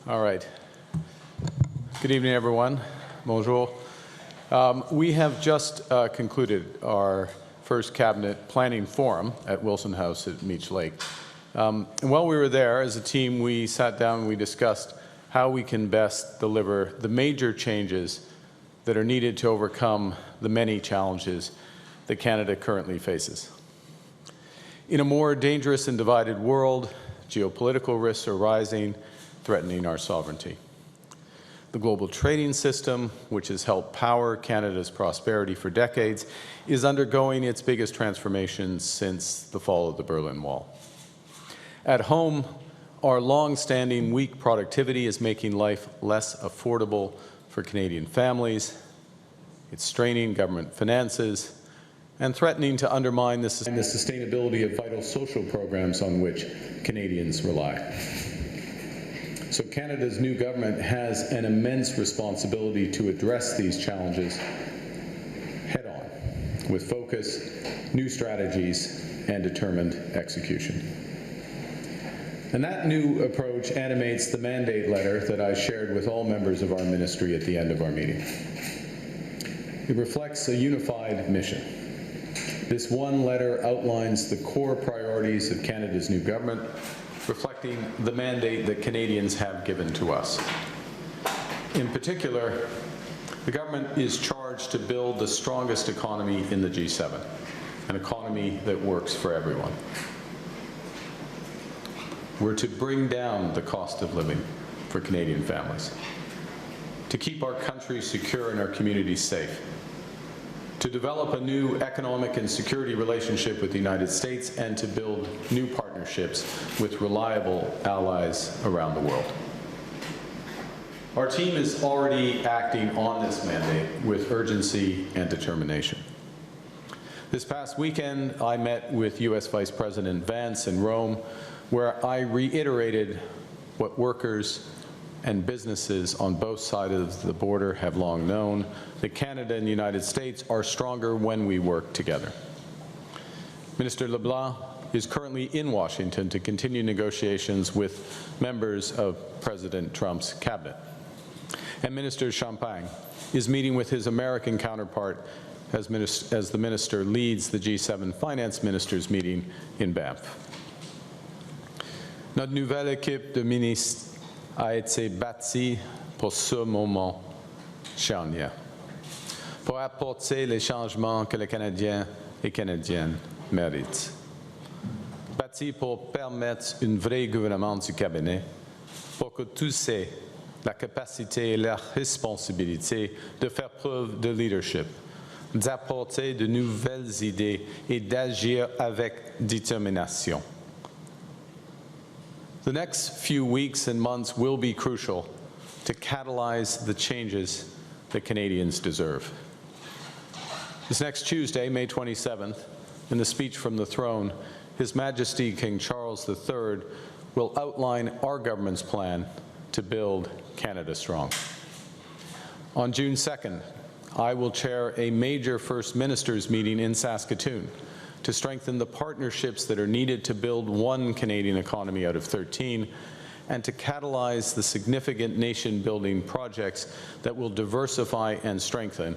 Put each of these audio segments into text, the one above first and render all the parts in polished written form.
All right. Good evening, everyone. Bonjour. We have just concluded our first Cabinet Planning Forum at Wilson House at Meech Lake. And while we were there, as a team, we sat down and we discussed how we can best deliver the major changes that are needed to overcome the many challenges that Canada currently faces. In a more dangerous and divided world, geopolitical risks are rising, threatening our sovereignty. The global trading system, which has helped power Canada's prosperity for decades, is undergoing its biggest transformation since the fall of the Berlin Wall. At home, our long-standing weak productivity is making life less affordable for Canadian families. It's straining government finances and threatening to undermine the sustainability of vital social programs on which Canadians rely. So Canada's new government has an immense responsibility to address these challenges head-on, with focus, new strategies, and determined execution. And that new approach animates the mandate letter that I shared with all members of our ministry at the end of our meeting. It reflects a unified mission. This one letter outlines the core priorities of Canada's new government, reflecting the mandate that Canadians have given to us. In particular, the government is charged to build the strongest economy in the G7, an economy that works for everyone. We're to bring down the cost of living for Canadian families, to keep our country secure and our communities safe, to develop a new economic and security relationship with the United States, and to build new partnerships with reliable allies around the world. Our team is already acting on this mandate with urgency and determination. This past weekend, I met with U.S. Vice President Vance in Rome, where I reiterated what workers and businesses on both sides of the border have long known, that Canada and the United States are stronger when we work together. Minister LeBlanc is currently in Washington to continue negotiations with members of President Trump's cabinet. And Minister Champagne is meeting with his American counterpart as the minister leads the G7 finance ministers meeting in Banff. Notre nouvelle équipe de ministres a été bâtie pour ce moment charnière, pour apporter les changements que les Canadiens et Canadiennes méritent. Bâtie pour permettre une vraie gouvernance du cabinet, pour que tous aient la capacité et la responsabilité de faire preuve de leadership, d'apporter de nouvelles idées et d'agir avec détermination. The next few weeks and months will be crucial to catalyze the changes that Canadians deserve. This next Tuesday, May 27th, in the speech from the throne, His Majesty King Charles III will outline our government's plan to build Canada strong. On June 2nd, I will chair a major First Ministers meeting in Saskatoon to strengthen the partnerships that are needed to build one Canadian economy out of 13 and to catalyze the significant nation-building projects that will diversify and strengthen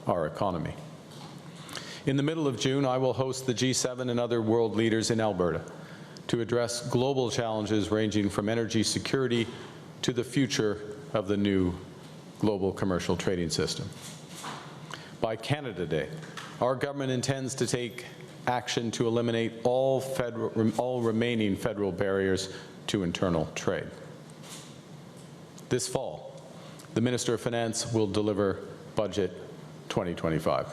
our economy. In the middle of June, I will host the G7 and other world leaders in Alberta to address global challenges ranging from energy security to the future of the new global commercial trading system. By Canada Day, our government intends to take action to eliminate all remaining federal barriers to internal trade. This fall, the Minister of Finance will deliver Budget 2025,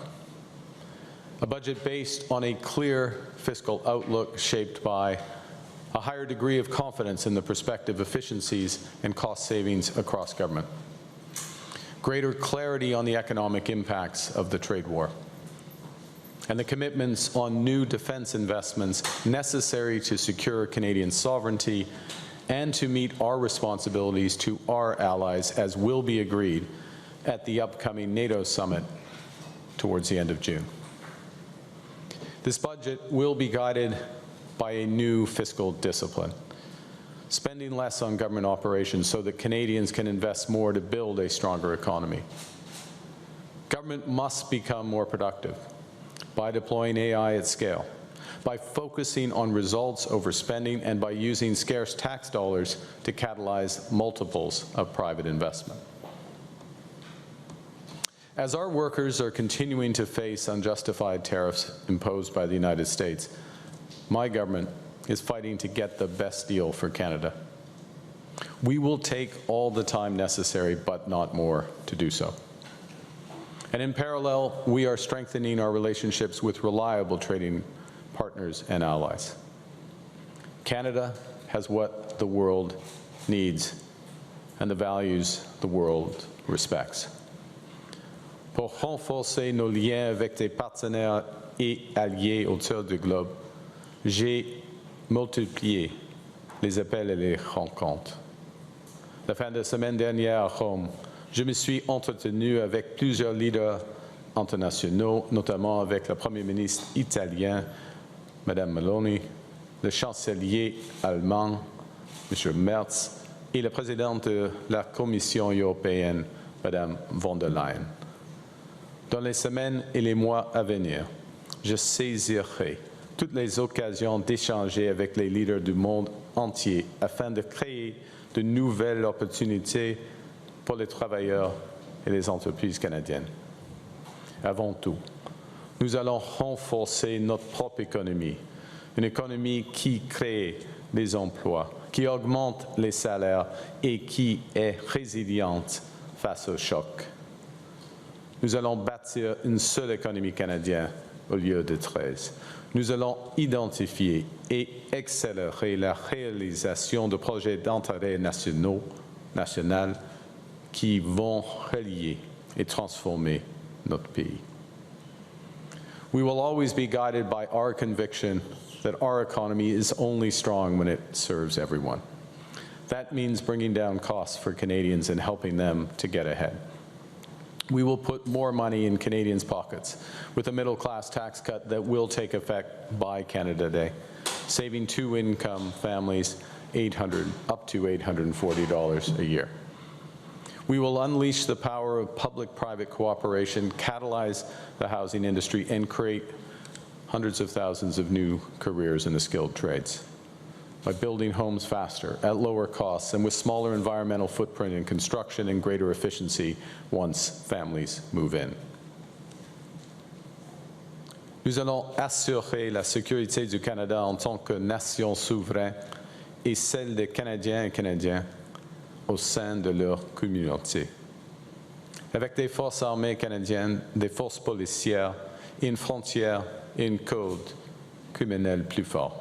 a budget based on a clear fiscal outlook shaped by a higher degree of confidence in the prospective efficiencies and cost savings across government, greater clarity on the economic impacts of the trade war, and the commitments on new defense investments necessary to secure Canadian sovereignty and to meet our responsibilities to our allies, as will be agreed at the upcoming NATO summit towards the end of June. This budget will be guided by a new fiscal discipline, spending less on government operations so that Canadians can invest more to build a stronger economy. Government must become more productive by deploying AI at scale, by focusing on results over spending, and by using scarce tax dollars to catalyze multiples of private investment. As our workers are continuing to face unjustified tariffs imposed by the United States, my government is fighting to get the best deal for Canada. We will take all the time necessary, but not more, to do so. And in parallel, we are strengthening our relationships with reliable trading partners and allies. Canada has what the world needs and the values the world respects. Pour renforcer nos liens avec des partenaires et alliés autour du globe, j'ai multiplié les appels et les rencontres. La fin de semaine dernière à Rome, je me suis entretenu avec plusieurs leaders internationaux, notamment avec le Premier ministre italien, Madame Meloni, le chancelier allemand, M. Merz, et la présidente de la Commission européenne, Madame von der Leyen. Dans les semaines et les mois à venir, je saisirai toutes les occasions d'échanger avec les leaders du monde entier afin de créer de nouvelles opportunités pour les travailleurs et les entreprises canadiennes. Avant tout, nous allons renforcer notre propre économie, une économie qui crée des emplois, qui augmente les salaires et qui est résiliente face au choc. Nous allons bâtir une seule économie canadienne au lieu de 13. Nous allons identifier et accélérer la réalisation de projets d'intérêt national qui vont relier et transformer notre pays. We will always be guided by our conviction that our economy is only strong when it serves everyone. That means bringing down costs for Canadians and helping them to get ahead. We will put more money in Canadians' pockets with a middle-class tax cut that will take effect by Canada Day, saving two-income families up to $840 a year. We will unleash the power of public-private cooperation, catalyze the housing industry, and create hundreds of thousands of new careers in the skilled trades by building homes faster, at lower costs, and with smaller environmental footprint in construction and greater efficiency once families move in. Nous allons assurer la sécurité du Canada en tant que nation souveraine et celle des Canadiens et Canadiennes au sein de leur communauté. Avec des forces armées canadiennes, des forces policières, une frontière et un code criminel plus fort.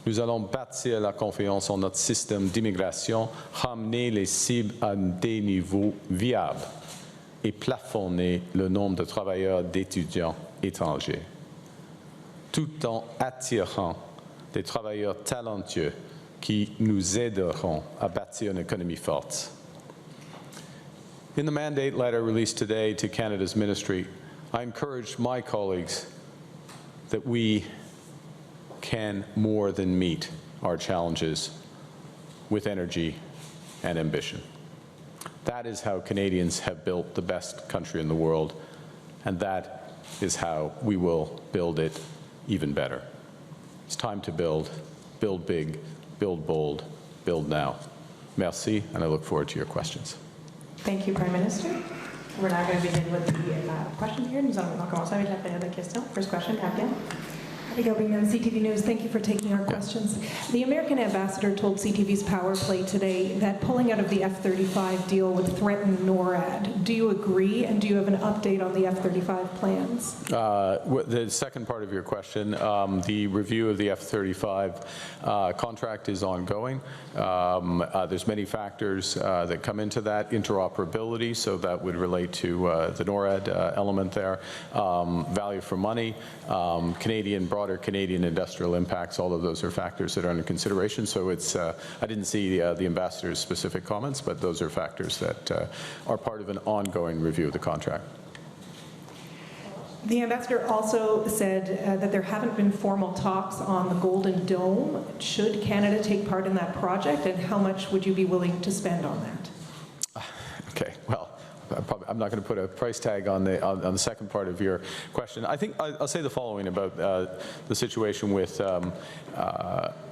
Nous allons bâtir la confiance en notre système d'immigration, ramener les cibles à des niveaux viables et plafonner le nombre de travailleurs d'étudiants étrangers, tout en attirant des travailleurs talentueux qui nous aideront à bâtir une économie forte. In the mandate letter released today to Canada's ministry, I encourage my colleagues that we can more than meet our challenges with energy and ambition. That is how Canadians have built the best country in the world, and that is how we will build it even better. It's time to build big, build bold, build now. Merci, and I look forward to your questions. Thank you, Prime Minister. We're now going to begin with the question here. Nous allons commencer avec la période de questions. First question, Captain. CTV News, thank you for taking our questions. The American ambassador told CTV's Power Play today that pulling out of the F-35 deal would threaten NORAD. Do you agree, and do you have an update on the F-35 plans? The second part of your question, the review of the F-35 contract is ongoing. There's many factors that come into that. Interoperability, so that would relate to the NORAD element there. Value for money, broader Canadian industrial impacts, all of those are factors that are under consideration. So it's, I didn't see the ambassador's specific comments, but those are factors that are part of an ongoing review of the contract. The ambassador also said that there haven't been formal talks on the Golden Dome. Should Canada take part in that project, and how much would you be willing to spend on that? Okay, well, I'm not going to put a price tag on the second part of your question. I think I'll say the following about the situation with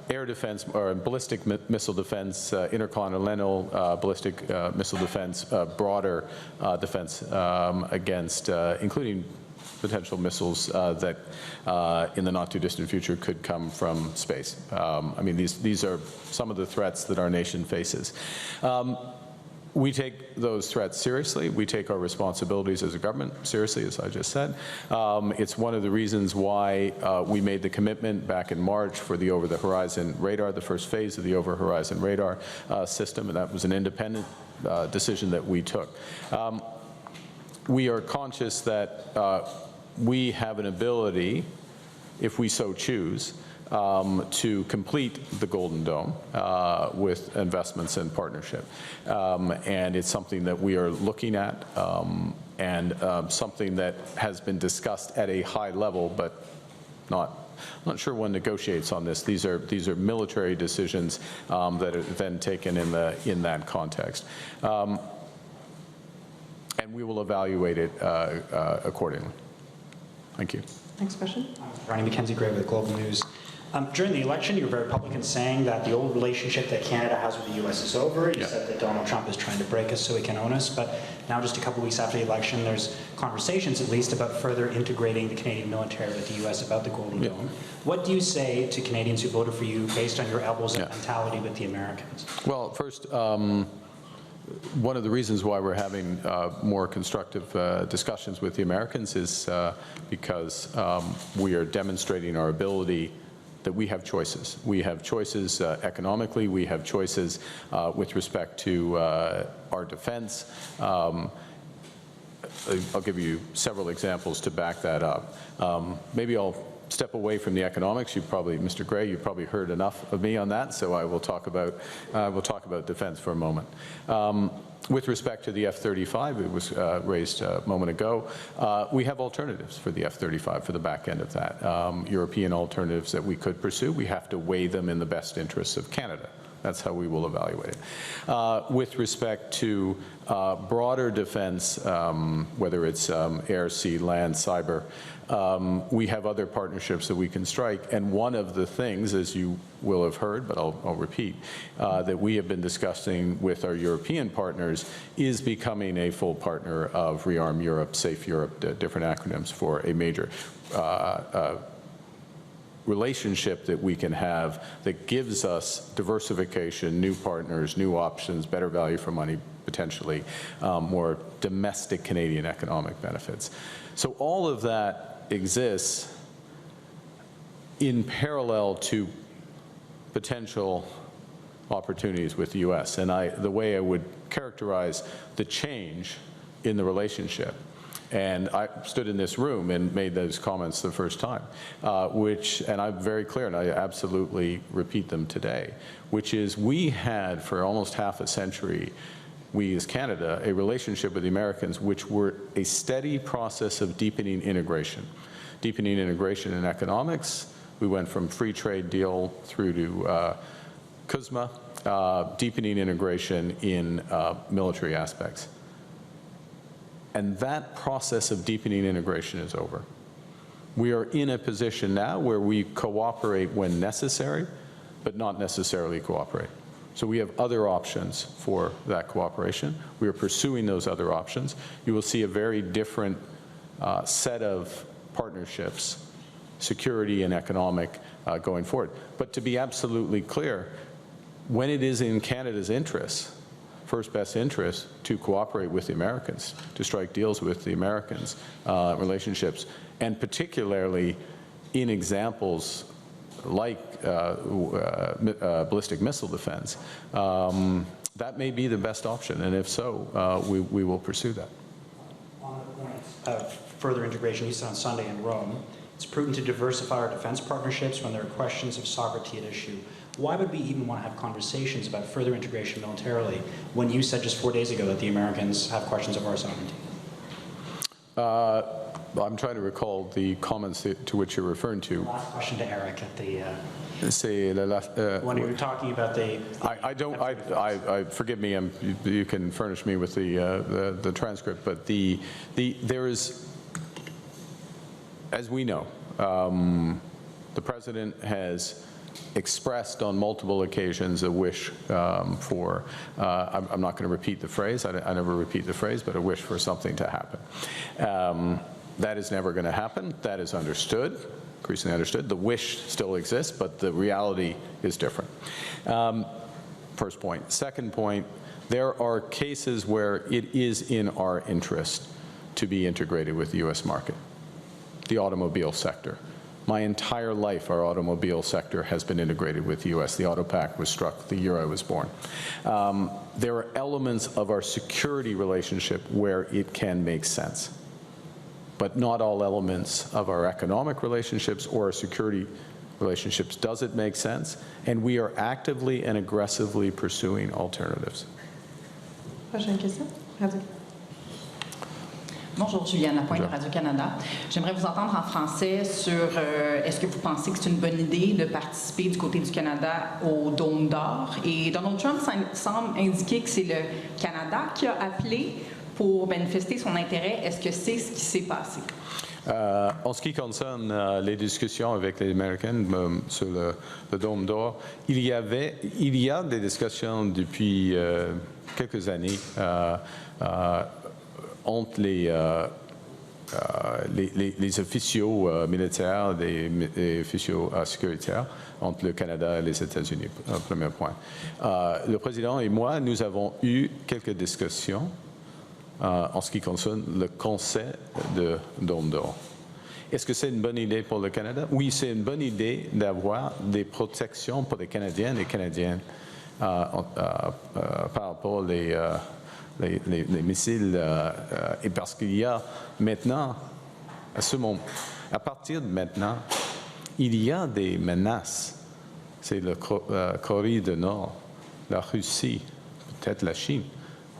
air defense or ballistic missile defense, intercontinental ballistic missile defense, broader defense against, including potential missiles that in the not too distant future could come from space. I mean, these are some of the threats that our nation faces. We take those threats seriously. We take our responsibilities as a government seriously, as I just said. It's one of the reasons why we made the commitment back in March for the over-the-horizon radar, the first phase of the over-horizon radar system, and that was an independent decision that we took. We are conscious that we have an ability, if we so choose, to complete the Golden Dome with investments and partnership. And it's something that we are looking at and something that has been discussed at a high level, but I'm not sure one negotiates on this. These are military decisions that are then taken in that context. And we will evaluate it accordingly. Thank you. Next question. Ronnie Mackenzie Gray with Global News. During the election, you were very public in saying that the old relationship that Canada has with the U.S. is over. You said that Donald Trump is trying to break us so he can own us. But now, just a couple weeks after the election, there's conversations, at least, about further integrating the Canadian military with the U.S. about the Golden Dome. What do you say to Canadians who voted for you based on your elbows and mentality with the Americans? Well, first, one of the reasons why we're having more constructive discussions with the Americans is because we are demonstrating our ability that we have choices. We have choices economically. We have choices with respect to our defense. I'll give you several examples to back that up. Maybe I'll step away from the economics. Mr. Gray, you've probably heard enough of me on that, so I will talk about defense for a moment. With respect to the F-35, it was raised a moment ago, we have alternatives for the F-35 for the back end of that. European alternatives that we could pursue. We have to weigh them in the best interests of Canada. That's how we will evaluate it. With respect to broader defense, whether it's air, sea, land, cyber, we have other partnerships that we can strike. And one of the things, as you will have heard, but I'll repeat, that we have been discussing with our European partners is becoming a full partner of Rearm Europe, Safe Europe, different acronyms for a major relationship that we can have that gives us diversification, new partners, new options, better value for money, potentially more domestic Canadian economic benefits. So all of that exists in parallel to potential opportunities with the U.S. And the way I would characterize the change in the relationship, and I stood in this room and made those comments the first time, and I'm very clear, and I absolutely repeat them today, which is we had for almost half a century, we as Canada, a relationship with the Americans which were a steady process of deepening integration. Deepening integration in economics. We went from free trade deal through to CUSMA, deepening integration in military aspects. And that process of deepening integration is over. We are in a position now where we cooperate when necessary, but not necessarily cooperate. So we have other options for that cooperation. We are pursuing those other options. You will see a very different set of partnerships, security and economic, going forward. But to be absolutely clear, when it is in Canada's interests, first best interest to cooperate with the Americans, to strike deals with the Americans, relationships, and particularly in examples like ballistic missile defense, that may be the best option, and if so, we will pursue that. On the point of further integration, you said on Sunday in Rome, it's prudent to diversify our defense partnerships when there are questions of sovereignty at issue. Why would we even want to have conversations about further integration militarily when you said just 4 days ago that the Americans have questions of our sovereignty? I'm trying to recall the comments to which you're referring to. Last question to Eric at the, C'est when you were talking about the. forgive me, you can furnish me with the transcript, but there is, as we know, the President has expressed on multiple occasions a wish for, I'm not going to repeat the phrase, I never repeat the phrase, but a wish for something to happen. That is never going to happen. That is understood, increasingly understood. The wish still exists, but the reality is different. First point. Second point, there are cases where it is in our interest to be integrated with the U.S. market. The automobile sector. My entire life, our automobile sector has been integrated with the U.S. The Auto Pact was struck the year I was born. There are elements of our security relationship where it can make sense, but not all elements of our economic relationships or our security relationships does it make sense, and we are actively and aggressively pursuing alternatives. Prochaine question. Radio. Bonjour, Juliane Lapointe de Radio-Canada. J'aimerais vous entendre en français sur est-ce que vous pensez que c'est une bonne idée de participer du côté du Canada au Dôme d'or? Et Donald Trump semble indiquer que c'est le Canada qui a appelé pour manifester son intérêt. Est-ce que c'est ce qui s'est passé? En ce qui concerne les discussions avec les Américains sur le Dôme d'or, il y a des discussions depuis quelques années entre les officiaux militaires et officiaux sécuritaires entre le Canada et les États-Unis, premier point. Le président et moi, nous avons eu quelques discussions en ce qui concerne le concept de Dôme d'or. Est-ce que c'est une bonne idée pour le Canada? Oui, c'est une bonne idée d'avoir des protections pour les Canadiens et Canadiennes par rapport les missiles, et parce qu'il y a maintenant, à partir de maintenant, il y a des menaces. C'est la Corée du Nord, la Russie, peut-être la Chine,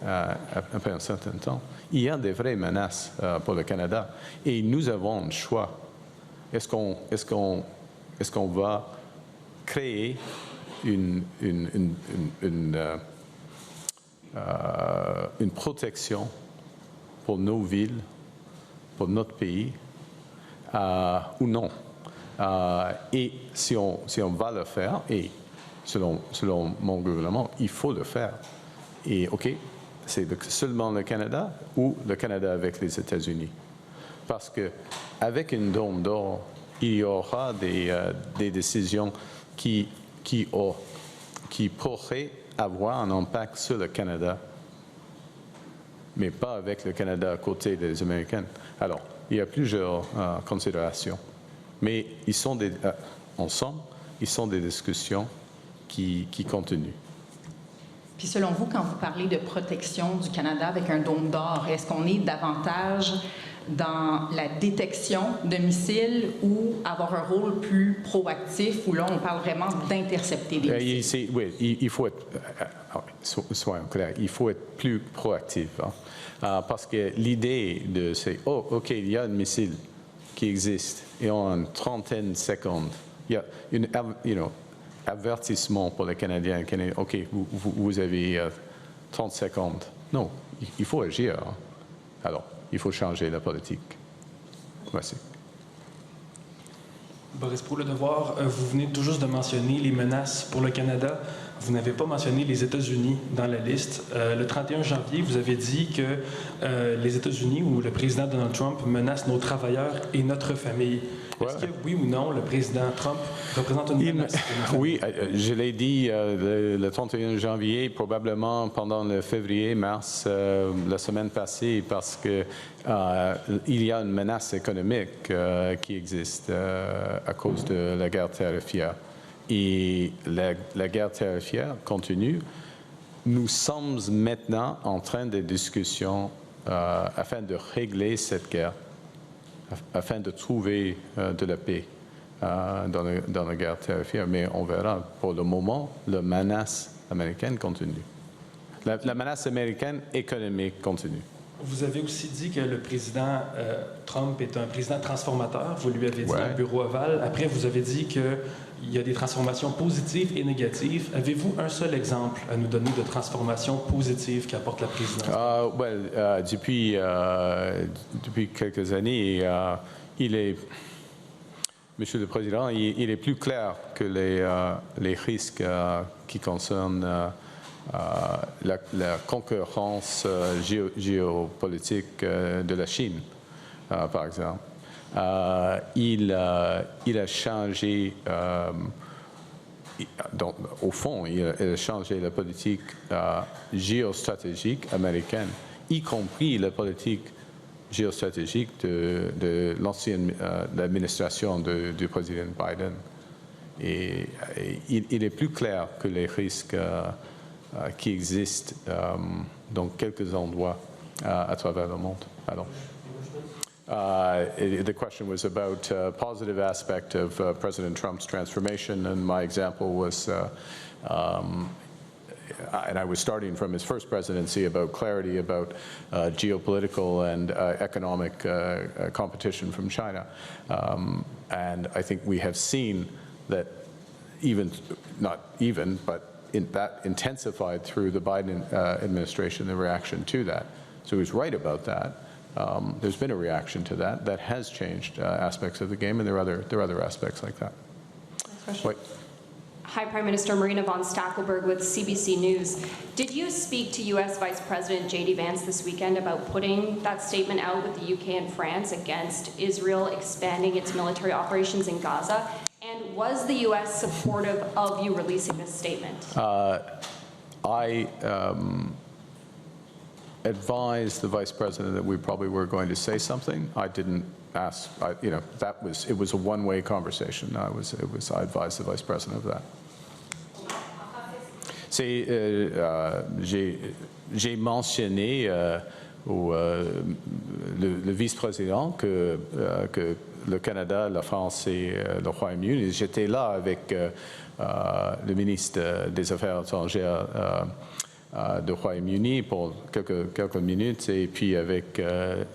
après un certain temps. Il y a des vraies menaces pour le Canada et nous avons un choix. Est-ce qu'on va créer une protection pour nos villes, pour notre pays, ou non? Et si on va le faire, et selon mon gouvernement, il faut le faire. Et OK, c'est seulement le Canada ou le Canada avec les États-Unis? Parce qu'avec une Dôme d'or, il y aura des décisions qui pourraient avoir un impact sur le Canada, mais pas avec le Canada à côté des Américains. Alors, il y a plusieurs considérations, mais ensemble, ils sont des discussions qui continuent. Puis selon vous, quand vous parlez de protection du Canada avec un Dôme d'or, est-ce qu'on est davantage dans la détection de missiles ou avoir un rôle plus proactif où là, on parle vraiment d'intercepter des missiles? Oui, il faut être, soyons clairs, il faut être plus proactif. Hein, parce que l'idée c'est, OK, il y a un missile qui existe et en une trentaine de secondes, il y a avertissement pour les Canadiens. OK, vous avez 30 secondes. Non, il faut agir. Hein. Alors, il faut changer la politique. Merci. Boris, pour Le Devoir, vous venez tout juste de mentionner les menaces pour le Canada. Vous n'avez pas mentionné les États-Unis dans la liste. Le 31 janvier, vous avez dit que les États-Unis ou le président Donald Trump menacent nos travailleurs et notre famille. Est-ce que, oui ou non, le président Trump représente une menace? Oui, je l'ai dit le 31 janvier, probablement pendant le février-mars, la semaine passée, parce que il y a une menace économique qui existe à cause de la guerre tarifaire. Et la guerre tarifaire continue. Nous sommes maintenant en train de discussions afin de régler cette guerre, afin de trouver de la paix dans la guerre tarifaire. Mais on verra. Pour le moment, la menace américaine continue. La menace américaine économique continue. Vous avez aussi dit que le président Trump est un président transformateur. Vous lui avez dit dans le bureau ovale. Après, vous avez dit qu'il y a des transformations positives et négatives. Avez-vous un seul exemple à nous donner de transformation positive qu'apporte la présidence? Depuis quelques années, Monsieur le Président, il est plus clair que les risques qui concernent la concurrence géopolitique de la Chine, par exemple. Il a changé, donc, au fond, il a changé la politique géostratégique américaine, y compris la politique géostratégique de l'ancienne administration du président Biden. Et il est plus clair que les risques qui existent dans quelques endroits à travers le monde. Pardon. The question was about positive aspect of President Trump's transformation, and my example was, and I was starting from his first presidency, about clarity about geopolitical and economic competition from China. And I think we have seen that but that intensified through the Biden administration, the reaction to that. So he was right about that. There's been a reaction to that. That has changed aspects of the game, and there are other aspects like that. Next question. Wait. Hi, Prime Minister. Marina von Stackelberg with CBC News. Did you speak to U.S. Vice President J.D. Vance this weekend about putting that statement out with the U.K. and France against Israel expanding its military operations in Gaza? And was the U.S. supportive of you releasing this statement? I advised the Vice President that we probably were going to say something. I didn't ask, it was a one-way conversation. I advised the Vice President of that. J'ai mentionné le vice-président que le Canada, la France et le Royaume-Uni. J'étais là avec le ministre des Affaires étrangères du Royaume-Uni pour quelques minutes, et puis avec le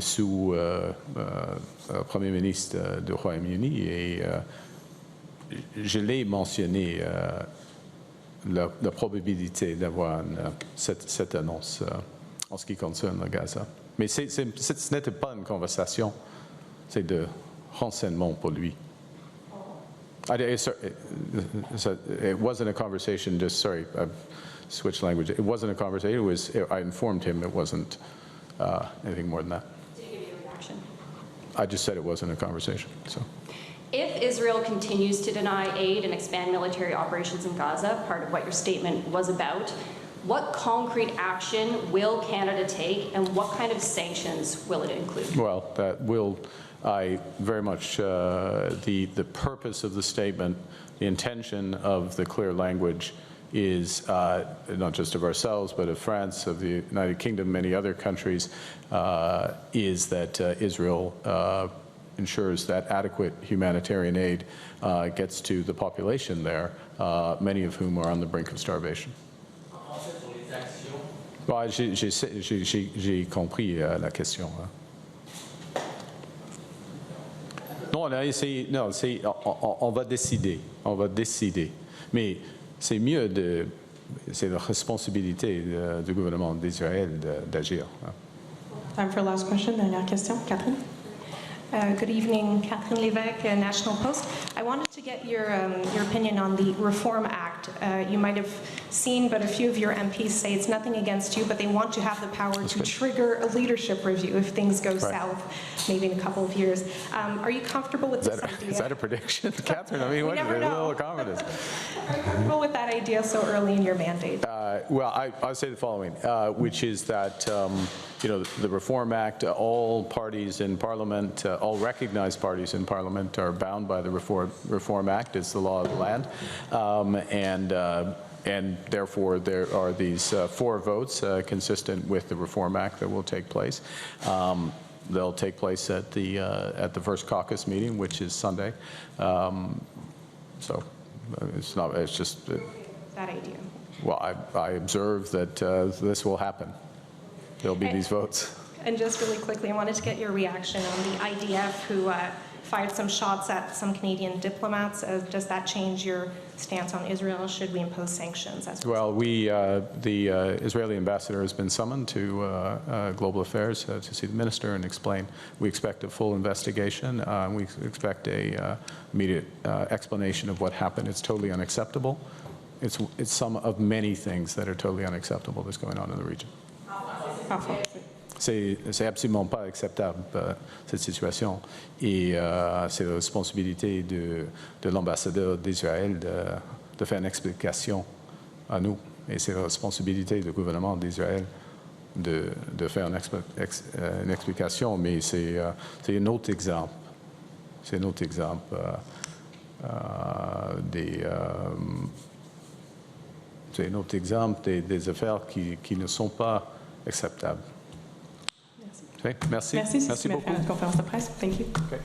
sous-premier ministre du Royaume-Uni, et je l'ai mentionné la probabilité d'avoir cette annonce en ce qui concerne le Gaza. Mais ce n'était pas une conversation, c'est de renseignement pour lui. It wasn't a conversation, I switched language. It wasn't a conversation, I informed him it wasn't anything more than that. Did he give you a reaction? I just said it wasn't a conversation, so. If Israel continues to deny aid and expand military operations in Gaza, part of what your statement was about, what concrete action will Canada take, and what kind of sanctions will it include? Well, I very much, the purpose of the statement, the intention of the clear language is not just of ourselves, but of France, of the United Kingdom, many other countries, is that Israel ensures that adequate humanitarian aid gets to the population there, many of whom are on the brink of starvation. Well, j'ai compris la question. Non, on va décider. Mais c'est mieux c'est la responsabilité du gouvernement d'Israël d'agir. Time for last question. Dernière question. Catherine? Good evening, Catherine Lévesque, National Post. I wanted to get your opinion on the Reform Act. You might have seen, but a few of your MPs say it's nothing against you, but they want to have the power to trigger a leadership review if things go south, maybe in a couple of years. Are you comfortable with this idea? Is that a prediction, Catherine? I mean, what is it? A little confidence. Are you comfortable with that idea so early in your mandate? Well, I'll say the following, which is that the Reform Act, all parties in Parliament, all recognized parties in Parliament are bound by the Reform Act. It's the law of the land. And therefore, there are these 4 votes consistent with the Reform Act that will take place. They'll take place at the first caucus meeting, which is Sunday. So it's just... That idea. Well, I observe that this will happen. there'll be these votes. And just really quickly, I wanted to get your reaction on the IDF who fired some shots at some Canadian diplomats. Does that change your stance on Israel? Should we impose sanctions? Well, the Israeli ambassador has been summoned to Global Affairs to see the minister and explain. We expect a full investigation. We expect a immediate explanation of what happened. It's totally unacceptable. It's some of many things that are totally unacceptable that's going on in the region. C'est absolument pas acceptable, cette situation. Et c'est la responsabilité de l'ambassadeur d'Israël de faire une explication à nous. Et c'est la responsabilité du gouvernement d'Israël de faire une explication. Mais c'est un autre exemple. C'est un autre exemple c'est un autre exemple des affaires qui ne sont pas acceptables. Merci. Okay, merci. Merci, c'est ce qui m'a beaucoup. fait à notre conférence de presse. Thank you. Okay.